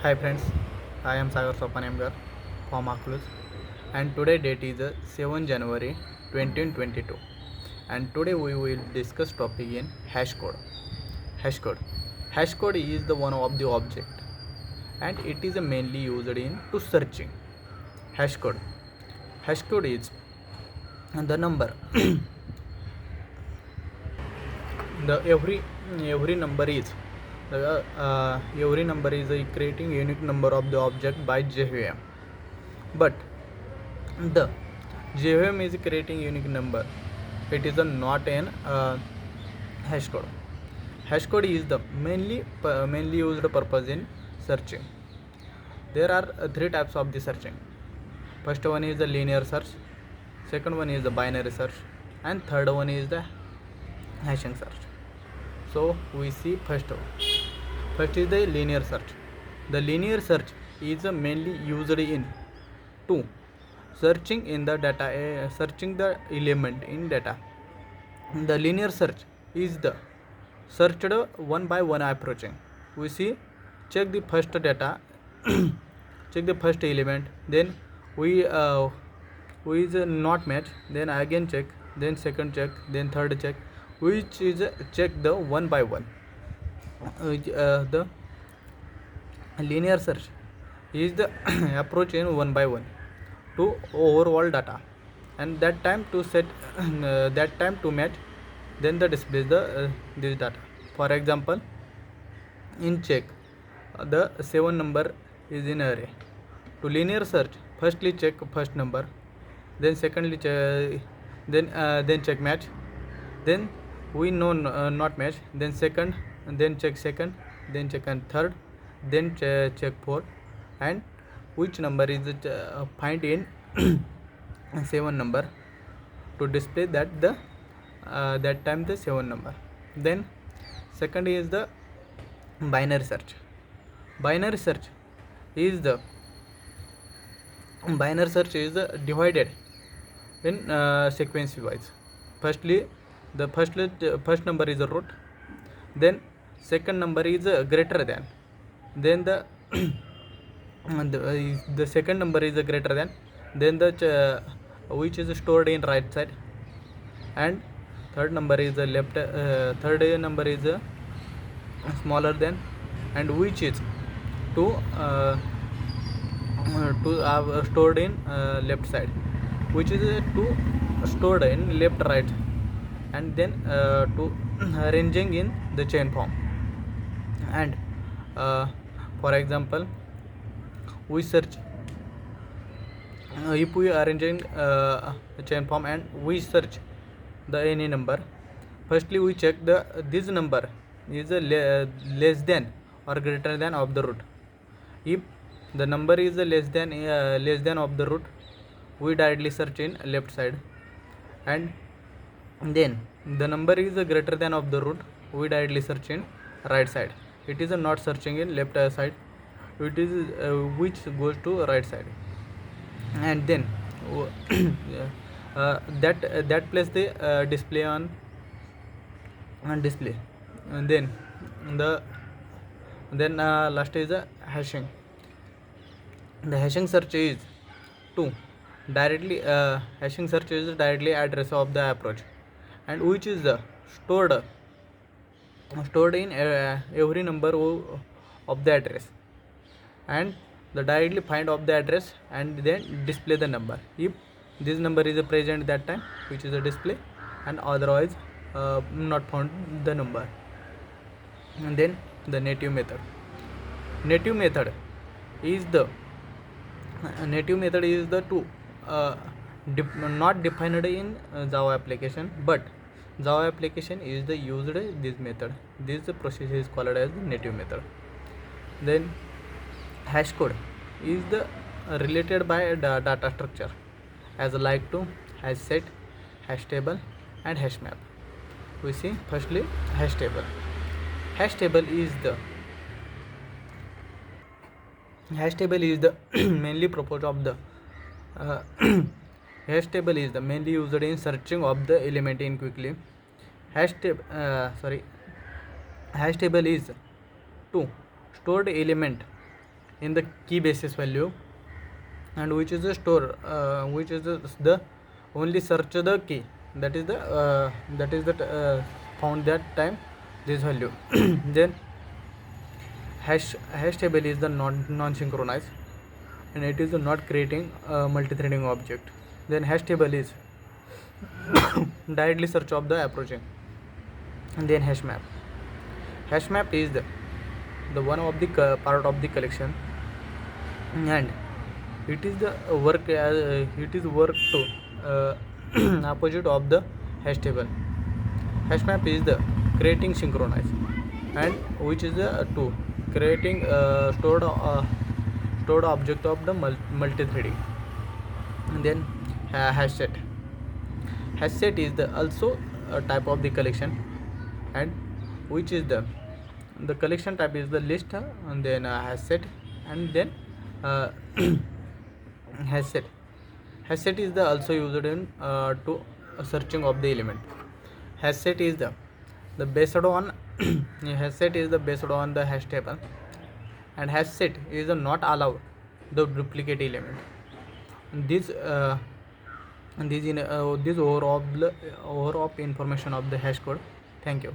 Hi friends, I am Sagar Sopanemgar from Akulus, and today date is 7 January 2022, and today we will discuss topic in hash code. Hash code. Hash code is the one of the object, and it is mainly used in to searching. Hash code. Hash code is the number. the every number is every number is creating unique number of the object by JVM, but the JVM is creating unique number. It is not an hash code. Hash code is the mainly used purpose in searching. There are three types of the searching. First one is the linear search, second one is the binary search, and third one is the hashing search. So we see first one. First is the linear search. The linear search is mainly used in two searching in the data, searching the element in data. The linear search is the searched one by one approaching. We see check the first data, check the first element, then we is not match, then again check, then second check, then third check, which is check the one by one. The linear search is the approach in one by one to overall data, and that time to set that time to match, then the displays the this data. For example, in check, the 7 number is in array. To linear search, firstly check first number, then secondly then check match, then we know not match, then second, then check second, then check and third, then check fourth, and which number is find in 7 number to display that the that time the 7 number. Then second is the binary search. Binary search is the binary search is divided in sequence wise. Firstly, the first number is a root, then second number is greater than, then the second number is greater than, then the which is stored in right side, and third number is left, third number is smaller than, and which is to stored in left side, which is to stored in left right, and then to arranging in the chain form. And for example, we search, if we arranging chain form and we search the any number, firstly we check the this number is less than or greater than of the root. If the number is less than of the root, we directly search in left side, and then the number is greater than of the root, we directly search in right side. It is not searching in left side, it is which goes to right side, and then that place the display on display, and then the last is the hashing. The hashing search is to directly hashing search is directly address of the approach, and which is stored in every number of the address, and the directly find of the address and then display the number. If this number is present that time, which is a display, and otherwise not found the number. And then the native method. Native method is the two not defined in Java application, but Java application is the used this method. This process is called as the native method. Then hash code is the related by data structure as like to hash set, hash table, and hash map. We see firstly hash table. Hash table is the mainly purpose of the hash table is the mainly used in searching of the element in quickly. Hash table is to stored element in the key basis value, and which is the store, which is the only search the key, that is the found that time this value. Then hash table is the non synchronized, and it is not creating a multi-threading object. Then hash table is directly search of the approaching. And then hash map. Hash map is the one of the part of the collection, and it is the work to opposite of the hash table. Hash map is the creating synchronized, and which is the two creating stored object of the multi-threading. And then hash set. Hash set is the also a type of the collection, and which is the collection type is the list, and then hash set, and then hash set. Hash set is the also used in to searching of the element. Hash set is the based on hash set is the based on the hash table, and hash set is the not allow the duplicate element. This overall information of the hash code. Thank you.